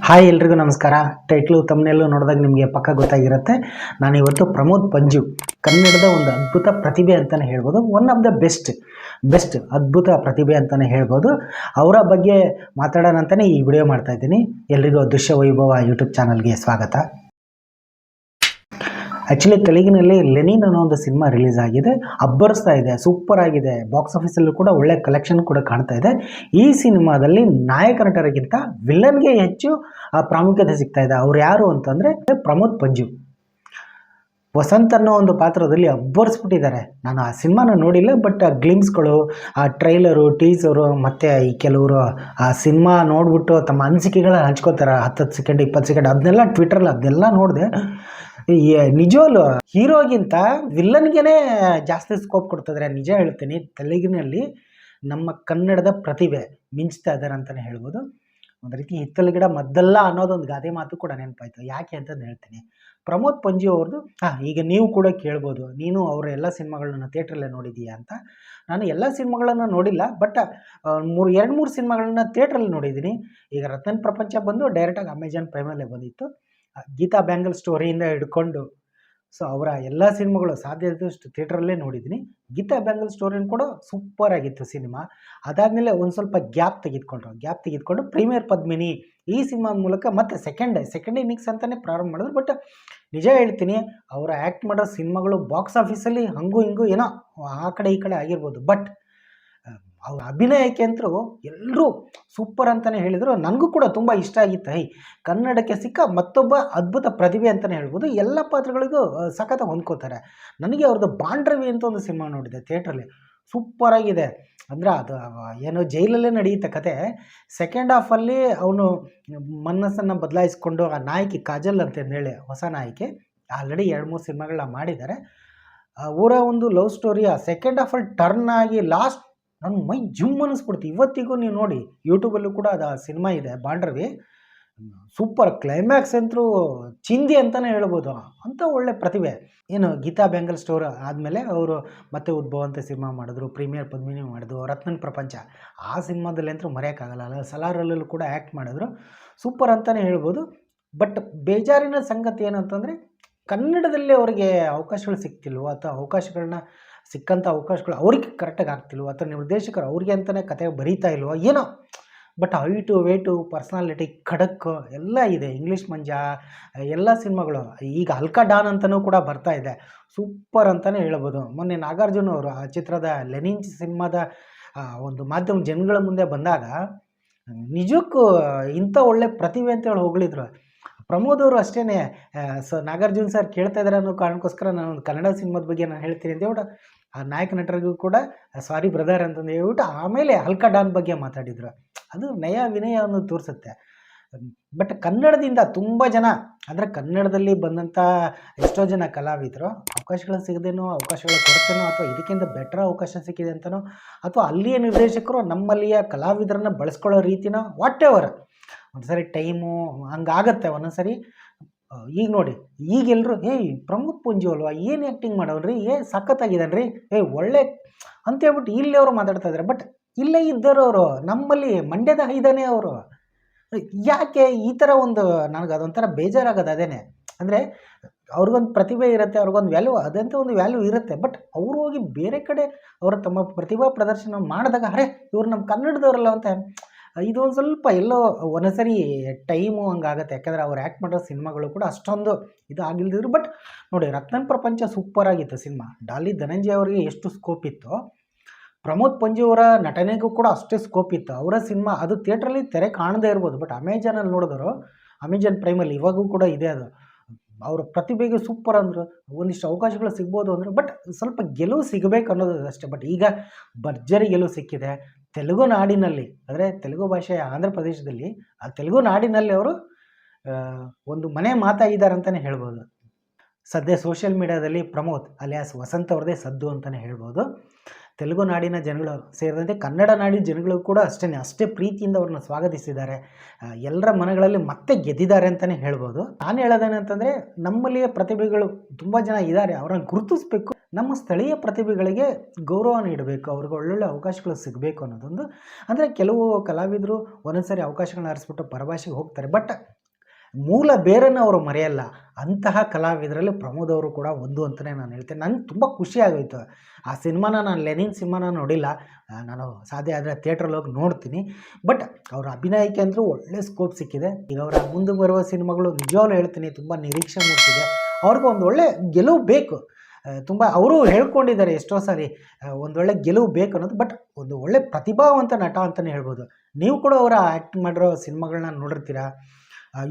Hi ಎಲ್ರಿಗೂ ನಮಸ್ಕಾರ. Title ತಮ್ಮನೆಲ್ಲೂ ನೋಡಿದಾಗ ನಿಮಗೆ ಪಕ್ಕ ಗೊತ್ತಾಗಿರುತ್ತೆ. ನಾನಿವತ್ತು ಪ್ರಮೋದ್ ಪಂಜು ಕನ್ನಡದ ಒಂದು ಅದ್ಭುತ ಪ್ರತಿಭೆ ಅಂತಲೇ ಹೇಳ್ಬೋದು. ಒನ್ ಆಫ್ ದ ಬೆಸ್ಟ್ ಅದ್ಭುತ ಪ್ರತಿಭೆ ಅಂತಲೇ ಹೇಳ್ಬೋದು. ಅವರ ಬಗ್ಗೆ ಮಾತಾಡೋಣ ಅಂತಲೇ ಈ ವಿಡಿಯೋ ಮಾಡ್ತಾಯಿದ್ದೀನಿ. ಎಲ್ರಿಗೂ ದೃಶ್ಯ ವೈಭವ ಯೂಟ್ಯೂಬ್ ಚಾನಲ್ಗೆ ಸ್ವಾಗತ. ಆ್ಯಕ್ಚುಲಿ ತೆಲುಗಿನಲ್ಲಿ ಲೆನಿನ್ ಅನ್ನೋ ಒಂದು ಸಿನಿಮಾ ರಿಲೀಸ್ ಆಗಿದೆ, ಅಬ್ಬರಿಸ್ತಾ ಇದೆ, ಸೂಪರ್ ಆಗಿದೆ. ಬಾಕ್ಸ್ ಆಫೀಸಲ್ಲೂ ಕೂಡ ಒಳ್ಳೆ ಕಲೆಕ್ಷನ್ ಕೂಡ ಕಾಣ್ತಾ ಇದೆ. ಈ ಸಿನಿಮಾದಲ್ಲಿ ನಾಯಕ ನಟರಿಗಿಂತ ವಿಲನ್ಗೆ ಹೆಚ್ಚು ಪ್ರಾಮುಖ್ಯತೆ ಸಿಗ್ತಾ ಇದೆ. ಅವ್ರು ಯಾರು ಅಂತಂದರೆ ಪ್ರಮೋದ್ ಪಂಜು. ವಸಂತ್ ಅನ್ನೋ ಒಂದು ಪಾತ್ರದಲ್ಲಿ ಅಬ್ಬರಿಸ್ಬಿಟ್ಟಿದ್ದಾರೆ. ನಾನು ಆ ಸಿನಿಮಾನ ನೋಡಿಲ್ಲ, ಬಟ್ ಆ ಗ್ಲಿಮ್ಸ್ಗಳು, ಆ ಟ್ರೈಲರು, ಟೀಸರು ಮತ್ತು ಈ ಕೆಲವರು ಆ ಸಿನಿಮಾ ನೋಡಿಬಿಟ್ಟು ತಮ್ಮ ಅನಿಸಿಕೆಗಳನ್ನ ಹಂಚ್ಕೋತಾರೆ. 10 ಸೆಕೆಂಡ್ 20 ಸೆಕೆಂಡ್ ಅದನ್ನೆಲ್ಲ ಟ್ವಿಟರಲ್ಲಿ ಅದನ್ನೆಲ್ಲ ನೋಡಿದೆ. ನಿಜವಲ್ಲೂ ಹೀರೋಗಿಂತ ವಿಲ್ಲನ್ಗೆ ಜಾಸ್ತಿ ಸ್ಕೋಪ್ ಕೊಡ್ತಿದ್ರೆ. ನಿಜ ಹೇಳ್ತೀನಿ, ತೆಲುಗಿನಲ್ಲಿ ನಮ್ಮ ಕನ್ನಡದ ಪ್ರತಿಭೆ ಮಿಂಚ್ತಾ ಇದ್ದಾರೆ ಅಂತಲೇ ಹೇಳ್ಬೋದು. ಒಂದು ರೀತಿ ಹಿತ್ತಲ ಗಿಡ ಮದ್ದಲ್ಲ ಅನ್ನೋದೊಂದು ಗಾದೆ ಮಾತು ಕೂಡ ನೆನಪಾಯ್ತು. ಯಾಕೆ ಅಂತಂದು ಹೇಳ್ತೀನಿ. ಪ್ರಮೋದ್ ಪಂಜು ಅವ್ರದ್ದು ಈಗ ನೀವು ಕೂಡ ಕೇಳ್ಬೋದು, ನೀನು ಅವರ ಎಲ್ಲ ಸಿನಿಮಾಗಳನ್ನ ಥಿಯೇಟ್ರಲ್ಲೇ ನೋಡಿದೀಯಾ ಅಂತ. ನಾನು ಎಲ್ಲ ಸಿನಿಮಾಗಳನ್ನು ನೋಡಿಲ್ಲ, ಬಟ್ 2-3 ಸಿನಿಮಾಗಳನ್ನ ಥಿಯೇಟ್ರಲ್ಲಿ ನೋಡಿದ್ದೀನಿ. ಈಗ ರತ್ನನ್ ಪ್ರಪಂಚ ಬಂದು ಡೈರೆಕ್ಟಾಗಿ ಅಮೆಜಾನ್ ಪ್ರೈಮಲ್ಲೇ ಬಂದಿತ್ತು. ಗೀತಾ ಬ್ಯಾಂಗಲ್ ಸ್ಟೋರಿಯಿಂದ ಹಿಡ್ಕೊಂಡು ಸೊ ಅವರ ಎಲ್ಲ ಸಿನಿಮಾಗಳು ಸಾಧ್ಯ ಆದಷ್ಟು ಥಿಯೇಟ್ರಲ್ಲೇ ನೋಡಿದ್ದೀನಿ. ಗೀತಾ ಬ್ಯಾಂಗಲ್ ಸ್ಟೋರಿನ ಕೂಡ ಸೂಪರ್ ಆಗಿತ್ತು ಸಿನಿಮಾ. ಅದಾದಮೇಲೆ ಒಂದು ಸ್ವಲ್ಪ ಗ್ಯಾಪ್ ತೆಗೆದುಕೊಂಡು ಪ್ರೀಮಿಯರ್ ಪದ್ಮಿನಿ ಈ ಸಿನಿಮಾ ಮೂಲಕ ಮತ್ತೆ ಸೆಕೆಂಡ್ ಇನ್ನಿಂಗ್ಸ್ ಅಂತಲೇ ಪ್ರಾರಂಭ ಮಾಡಿದ್ರು. ಬಟ್ ನಿಜ ಹೇಳ್ತೀನಿ, ಅವರ ಆ್ಯಕ್ಟ್ ಮಾಡೋ ಸಿನಿಮಾಗಳು ಬಾಕ್ಸ್ ಆಫೀಸಲ್ಲಿ ಹಂಗೂ ಹಿಂಗೂ ಏನೋ ಆ ಕಡೆ ಈ ಕಡೆ ಆಗಿರ್ಬೋದು, ಬಟ್ ಅವ್ರ ಅಭಿನಯಕ್ಕೆ ಅಂತೂ ಎಲ್ಲರೂ ಸೂಪರ್ ಅಂತಲೇ ಹೇಳಿದರು. ನನಗೂ ಕೂಡ ತುಂಬ ಇಷ್ಟ ಆಗಿತ್ತು. ಕನ್ನಡಕ್ಕೆ ಸಿಕ್ಕ ಮತ್ತೊಬ್ಬ ಅದ್ಭುತ ಪ್ರತಿಭೆ ಅಂತಲೇ ಹೇಳ್ಬೋದು. ಎಲ್ಲ ಪಾತ್ರಗಳಿಗೂ ಸಖತ್ತಾಗಿ ಹೊಂದ್ಕೋತಾರೆ. ನನಗೆ ಅವ್ರದ್ದು ಬಾಂಡ್ರವಿ ಅಂತ ಒಂದು ಸಿನಿಮಾ ನೋಡಿದೆ ಥಿಯೇಟ್ರಲ್ಲಿ, ಸೂಪರಾಗಿದೆ. ಅಂದರೆ ಅದು ಏನೋ ಜೈಲಲ್ಲೇ ನಡೆಯುತ್ತೆ ಕತೆ. ಸೆಕೆಂಡ್ ಹಾಫಲ್ಲಿ ಅವನು ಮನಸ್ಸನ್ನು ಬದಲಾಯಿಸ್ಕೊಂಡು ಆ ನಾಯಕಿ ಕಾಜಲ್ ಅಂತಂದೇಳಿ ಹೊಸ ನಾಯಕಿ ಆಲ್ರೆಡಿ 2-3 ಸಿನಿಮಾಗಳನ್ನ ಮಾಡಿದ್ದಾರೆ. ಅವರ ಒಂದು ಲವ್ ಸ್ಟೋರಿಯ ಸೆಕೆಂಡ್ ಹಾಫಲ್ಲಿ ಟರ್ನ್ ಆಗಿ ಲಾಸ್ಟ್ ನನ್ನ ಮೈ ಜುಮ್ ಅನ್ನಿಸ್ಬಿಡ್ತು. ಇವತ್ತಿಗೂ ನೀವು ನೋಡಿ, ಯೂಟ್ಯೂಬಲ್ಲೂ ಕೂಡ ಅದು ಸಿನಿಮಾ ಇದೆ ಬಾಂಡ್ರವಿ. ಸೂಪರ್ ಕ್ಲೈಮ್ಯಾಕ್ಸ್ ಅಂತೂ ಚಿಂದಿ ಅಂತಲೇ ಹೇಳ್ಬೋದು. ಅಂಥ ಒಳ್ಳೆ ಪ್ರತಿಭೆ. ಏನು ಗೀತಾ ಬ್ಯಾಂಗಲ್ ಸ್ಟೋರ್ ಆದಮೇಲೆ ಅವರು ಮತ್ತೆ ಉದ್ಭವ ಅಂತ ಸಿನಿಮಾ ಮಾಡಿದ್ರು, ಪ್ರೀಮಿಯರ್ ಪದ್ಮಿನಿ ಮಾಡಿದ್ರು, ರತ್ನನ್ ಪ್ರಪಂಚ ಆ ಸಿನಿಮಾದಲ್ಲಿ ಅಂತೂ ಮರೆಯೋಕ್ಕಾಗಲ್ಲ. ಸಲಾರಲ್ಲೂ ಕೂಡ ಆ್ಯಕ್ಟ್ ಮಾಡಿದ್ರು, ಸೂಪರ್ ಅಂತಲೇ ಹೇಳ್ಬೋದು. ಬಟ್ ಬೇಜಾರಿನ ಸಂಗತಿ ಏನಂತಂದರೆ ಕನ್ನಡದಲ್ಲಿ ಅವರಿಗೆ ಅವಕಾಶಗಳು ಸಿಗ್ತಿಲ್ವೋ, ಅಥವಾ ಸಿಕ್ಕಂಥ ಅವಕಾಶಗಳು ಅವ್ರಿಗೆ ಕರೆಕ್ಟಾಗಿ ಆಗ್ತಿಲ್ವೋ, ಅಥವಾ ನಿರ್ದೇಶಕರು ಅವ್ರಿಗೆ ಅಂತಲೇ ಕತೆ ಬರೀತಾ ಇಲ್ವೋ ಏನೋ. ಬಟ್ ಹೈಟು ವೇಟು ಪರ್ಸ್ನಾಲಿಟಿ ಖಡಕ್ ಎಲ್ಲ ಇದೆ. ಇಂಗ್ಲೀಷ್ ಮಂಜ ಎಲ್ಲ ಸಿನಿಮಾಗಳು, ಈಗ ಅಲ್ಕಾ ಡಾನ್ ಅಂತಲೂ ಕೂಡ ಬರ್ತಾ ಇದೆ, ಸೂಪರ್ ಅಂತಲೇ ಹೇಳ್ಬೋದು. ಮೊನ್ನೆ ನಾಗಾರ್ಜುನ ಅವರು ಆ ಚಿತ್ರದ ಲೆನಿನ್ ಸಿನಿಮಾದ ಒಂದು ಮಾಧ್ಯಮ ಜನಗಳ ಮುಂದೆ ಬಂದಾಗ ನಿಜಕ್ಕೂ ಇಂಥ ಒಳ್ಳೆ ಪ್ರತಿಭೆ ಅಂತೇಳಿ ಹೊಗಳಿದ್ರು. ಪ್ರಮೋದ್ ಅವರು ಅಷ್ಟೇ. ನಾಗಾರ್ಜುನ ಸರ್ ಕೇಳ್ತಾ ಇದ್ದಾರೆ ಅನ್ನೋ ಕಾರಣಕ್ಕೋಸ್ಕರ ನಾನು ಒಂದು ಕನ್ನಡ ಸಿನಿಮಾದ ಬಗ್ಗೆ ನಾನು ಹೇಳ್ತೀನಿ ಅಂತ ಹೇಳ್ಬಿಟ್ಟು ಆ ನಾಯಕ ನಟರಿಗೂ ಕೂಡ ಸಾರಿ ಬ್ರದರ್ ಅಂತಂದು ಹೇಳ್ಬಿಟ್ಟು ಆಮೇಲೆ ಅಲ್ಕಾ ಡಾನ್ ಬಗ್ಗೆ ಮಾತಾಡಿದರು. ಅದು ನಯ ವಿನಯವನ್ನು ತೋರಿಸುತ್ತೆ. ಬಟ್ ಕನ್ನಡದಿಂದ ತುಂಬ ಜನ, ಅಂದರೆ ಕನ್ನಡದಲ್ಲಿ ಬಂದಂಥ ಎಷ್ಟೋ ಜನ ಕಲಾವಿದರು ಅವಕಾಶಗಳು ಸಿಗದೇನೋ, ಅವಕಾಶಗಳ ಕೊರತೆನೋ, ಅಥವಾ ಇದಕ್ಕಿಂತ ಬೆಟರ್ ಅವಕಾಶ ಸಿಕ್ಕಿದೆ ಅಂತನೋ, ಅಥವಾ ಅಲ್ಲಿಯ ನಿರ್ದೇಶಕರು ನಮ್ಮಲ್ಲಿಯ ಕಲಾವಿದರನ್ನು ಬಳಸ್ಕೊಳ್ಳೋ ರೀತಿನ ವಾಟ್ ಎವರ್. ಒಂದ್ಸರಿ ಟೈಮು ಹಂಗಾಗತ್ತೆ ಒಂದೊಂದ್ಸರಿ. ಈಗ ನೋಡಿ, ಈಗೆಲ್ಲರೂ ಪ್ರಮೋದ್ ಪಂಜು ಅಲ್ವಾ, ಏನು ಆ್ಯಕ್ಟಿಂಗ್ ಮಾಡೋನ್ರಿ, ಸಖತ್ತಾಗಿದ್ದಾನ್ರಿ, ಒಳ್ಳೆ ಅಂತೇಳ್ಬಿಟ್ಟು ಇಲ್ಲಿ ಅವರು ಮಾತಾಡ್ತಾ ಇದ್ದಾರೆ. ಬಟ್ ಇಲ್ಲೇ ಇದ್ದವರು ನಮ್ಮಲ್ಲಿ ಮಂಡ್ಯದ ಇದ್ದಾನೆ ಅವರು. ಯಾಕೆ ಈ ಥರ ಒಂದು ನನಗೆ ಅದೊಂಥರ ಬೇಜಾರಾಗೋದು ಅದೇನೆ. ಅಂದರೆ ಅವ್ರಿಗೊಂದು ಪ್ರತಿಭೆ ಇರುತ್ತೆ, ಅವ್ರಿಗೊಂದು ವ್ಯಾಲ್ಯೂ, ಅದಂತ ಒಂದು ವ್ಯಾಲ್ಯೂ ಇರುತ್ತೆ. ಬಟ್ ಅವರು ಹೋಗಿ ಬೇರೆ ಕಡೆ ಅವರು ತಮ್ಮ ಪ್ರತಿಭಾ ಪ್ರದರ್ಶನ ಮಾಡಿದಾಗ ಇವ್ರು ನಮ್ಮ ಕನ್ನಡದವರಲ್ಲ ಅಂತ ಇದೊಂದು ಸ್ವಲ್ಪ ಎಲ್ಲೋ ಒಂದೊಂದ್ಸರಿ ಟೈಮು ಹಂಗಾಗತ್ತೆ. ಯಾಕಂದರೆ ಅವ್ರು ಆ್ಯಕ್ಟ್ ಮಾಡೋ ಸಿನಿಮಾಗಳು ಕೂಡ ಅಷ್ಟೊಂದು ಇದು ಆಗಿಲ್ದಿದ್ರು. ಬಟ್ ನೋಡಿ, ರತ್ನನ್ ಪ್ರಪಂಚ ಸೂಪರ್ ಆಗಿತ್ತು ಸಿನಿಮಾ. ಡಾಲಿ ಧನಂಜಯ ಅವರಿಗೆ ಎಷ್ಟು ಸ್ಕೋಪ್ ಇತ್ತು, ಪ್ರಮೋದ್ ಪಂಜು ಅವರ ನಟನೆಗೂ ಕೂಡ ಅಷ್ಟೇ ಸ್ಕೋಪ್ ಇತ್ತು. ಅವರ ಸಿನಿಮಾ ಅದು ಥಿಯೇಟ್ರಲ್ಲಿ ತೆರೆ ಕಾಣದೇ ಇರ್ಬೋದು, ಬಟ್ ಅಮೆಜಾನಲ್ಲಿ ನೋಡಿದ್ರು, ಅಮೆಜಾನ್ ಪ್ರೈಮಲ್ಲಿ ಇವಾಗೂ ಕೂಡ ಇದೆ ಅದು. ಅವರ ಪ್ರತಿಭೆಗೆ ಸೂಪರ್ ಅಂದರು. ಒಂದಿಷ್ಟು ಅವಕಾಶಗಳು ಸಿಗ್ಬೋದು ಅಂದರು, ಬಟ್ ಸ್ವಲ್ಪ ಗೆಲುವು ಸಿಗಬೇಕು ಅನ್ನೋದು ಅಷ್ಟೇ. ಬಟ್ ಈಗ ಭರ್ಜರಿ ಗೆಲುವು ಸಿಕ್ಕಿದೆ ತೆಲುಗು ನಾಡಿನಲ್ಲಿ, ಅಂದರೆ ತೆಲುಗು ಭಾಷೆಯ ಆಂಧ್ರ ಪ್ರದೇಶದಲ್ಲಿ ಆ ತೆಲುಗು ನಾಡಿನಲ್ಲಿ ಅವರು ಒಂದು ಮನೆ ಮಾತಾಗಿದ್ದಾರೆ ಅಂತಲೇ ಹೇಳ್ಬೋದು. ಸದ್ಯ ಸೋಷಿಯಲ್ ಮೀಡಿಯಾದಲ್ಲಿ ಪ್ರಮೋದ್ ಅಲಿಯಾಸ್ ವಸಂತ್ ಅವ್ರದ್ದೇ ಸದ್ದು ಅಂತಲೇ ಹೇಳ್ಬೋದು. ತೆಲುಗು ನಾಡಿನ ಜನಗಳು ಸೇರಿದಂತೆ ಕನ್ನಡ ನಾಡಿನ ಜನಗಳು ಕೂಡ ಅಷ್ಟೇ ಪ್ರೀತಿಯಿಂದ ಅವ್ರನ್ನ ಸ್ವಾಗತಿಸಿದ್ದಾರೆ. ಎಲ್ಲರ ಮನಗಳಲ್ಲಿ ಮತ್ತೆ ಗೆದ್ದಿದ್ದಾರೆ ಅಂತಲೇ ಹೇಳ್ಬೋದು. ನಾನು ಹೇಳೋದೇನಂತಂದರೆ, ನಮ್ಮಲ್ಲಿಯ ಪ್ರತಿಭೆಗಳು ತುಂಬ ಜನ ಇದ್ದಾರೆ, ಅವ್ರನ್ನ ಗುರುತಿಸ್ಬೇಕು. ನಮ್ಮ ಸ್ಥಳೀಯ ಪ್ರತಿಭೆಗಳಿಗೆ ಗೌರವ ನೀಡಬೇಕು, ಅವ್ರಿಗೆ ಒಳ್ಳೊಳ್ಳೆ ಅವಕಾಶಗಳು ಸಿಗಬೇಕು ಅನ್ನೋದೊಂದು. ಅಂದರೆ ಕೆಲವು ಕಲಾವಿದರು ಒಂದೊಂದು ಸಾರಿ ಅವಕಾಶಗಳನ್ನ ಆರಿಸ್ಬಿಟ್ಟು ಪರಭಾಷೆಗೆ ಹೋಗ್ತಾರೆ, ಬಟ್ ಮೂಲ ಬೇರನ್ನು ಅವರು ಮರೆಯಲ್ಲ. ಅಂತಹ ಕಲಾವಿದರಲ್ಲಿ ಪ್ರಮೋದ್ ಅವರು ಕೂಡ ಒಂದು ಅಂತಲೇ ನಾನು ಹೇಳ್ತೇನೆ. ನನಗೆ ತುಂಬ ಖುಷಿ ಆಗೋಯಿತು. ಆ ಸಿನಿಮಾನ ನಾನು ಲೆನಿನ್ ಸಿನಿಮಾನ ನೋಡಿಲ್ಲ. ನಾನು ಸಾಧ್ಯ ಆದರೆ ಥಿಯೇಟ್ರಲ್ಲಿ ಹೋಗಿ ನೋಡ್ತೀನಿ. ಬಟ್ ಅವರ ಅಭಿನಯಕ್ಕೆ ಅಂತೂ ಒಳ್ಳೆ ಸ್ಕೋಪ್ ಸಿಕ್ಕಿದೆ. ಈಗ ಅವರ ಮುಂದೆ ಬರುವ ಸಿನಿಮಾಗಳು ನಿಜವಾಗ್ಲೂ ಹೇಳ್ತೀನಿ ತುಂಬ ನಿರೀಕ್ಷೆ ಮೂಡಿಸಿದೆ. ಅವ್ರಿಗೂ ಒಂದು ಒಳ್ಳೆ ಗೆಲುವು ಬೇಕು. ತುಂಬ ಅವರು ಹೇಳ್ಕೊಂಡಿದ್ದಾರೆ ಎಷ್ಟೋ ಸಾರಿ ಒಂದೊಳ್ಳೆ ಗೆಲುವು ಬೇಕು ಅನ್ನೋದು. ಬಟ್ ಒಂದು ಒಳ್ಳೆ ಪ್ರತಿಭಾವಂತ ನಟ ಅಂತಲೇ ಹೇಳ್ಬೋದು. ನೀವು ಕೂಡ ಅವರ ಆ್ಯಕ್ಟ್ ಮಾಡಿರೋ ಸಿನಿಮಾಗಳನ್ನ ನೋಡಿರ್ತೀರ,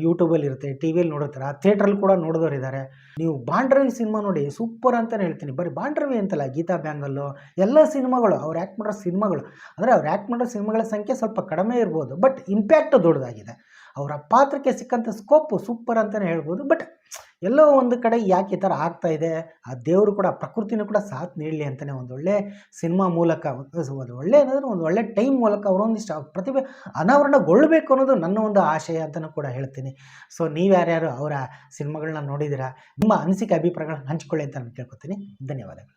ಯೂಟ್ಯೂಬಲ್ಲಿ ಇರುತ್ತೆ, ಟಿ ವಿಯಲ್ಲಿ ನೋಡಿರ್ತೀರ, ಥಿಯೇಟ್ರಲ್ಲಿ ಕೂಡ ನೋಡಿದವರಿದ್ದಾರೆ. ನೀವು ಬಾಂಡ್ರವಿ ಸಿನಿಮಾ ನೋಡಿ, ಸೂಪರ್ ಅಂತಲೇ ಹೇಳ್ತೀನಿ. ಬರೀ ಬಾಂಡ್ರವಿ ಅಂತಲ್ಲ, ಗೀತಾ ಬ್ಯಾಂಗಲ್ಲು ಎಲ್ಲ ಸಿನಿಮಾಗಳು ಅವ್ರು ಆ್ಯಕ್ಟ್ ಮಾಡೋ ಸಿನಿಮಾಗಳು, ಅಂದರೆ ಅವ್ರು ಆ್ಯಕ್ಟ್ ಮಾಡೋ ಸಿನಿಮಾಗಳ ಸಂಖ್ಯೆ ಸ್ವಲ್ಪ ಕಡಿಮೆ ಇರ್ಬೋದು, ಬಟ್ ಇಂಪ್ಯಾಕ್ಟ್ ದೊಡ್ಡದಾಗಿದೆ. ಅವರ ಪಾತ್ರಕ್ಕೆ ಸಿಕ್ಕಂಥ ಸ್ಕೋಪು ಸೂಪರ್ ಅಂತಲೇ ಹೇಳ್ಬೋದು. ಬಟ್ ಎಲ್ಲೋ ಒಂದು ಕಡೆ ಯಾಕೆ ಈ ಥರ ಆಗ್ತಾ ಇದೆ, ಆ ದೇವರು ಕೂಡ ಪ್ರಕೃತಿನೂ ಕೂಡ ಸಾಥ್ ನೀಡಲಿ ಅಂತಲೇ ಒಂದು ಒಳ್ಳೆ ಸಿನಿಮಾ ಮೂಲಕ, ಒಂದು ಒಳ್ಳೆ ಏನಾದರೂ ಒಂದು ಒಳ್ಳೆ ಟೈಮ್ ಮೂಲಕ ಅವರೊಂದಿಷ್ಟು ಪ್ರತಿಭೆ ಅನಾವರಣಗೊಳ್ಳಬೇಕು ಅನ್ನೋದು ನನ್ನ ಒಂದು ಆಶಯ ಅಂತಲೂ ಕೂಡ ಹೇಳ್ತೀನಿ. ಸೊ ನೀವು ಯಾರ್ಯಾರು ಅವರ ಸಿನಿಮಾಗಳನ್ನ ನೋಡಿದ್ದೀರಾ, ನಿಮ್ಮ ಅನಿಸಿಕೆ ಅಭಿಪ್ರಾಯಗಳನ್ನ ಹಂಚ್ಕೊಳ್ಳಿ ಅಂತ ನಾನು ಕೇಳ್ಕೊತೀನಿ. ಧನ್ಯವಾದಗಳು.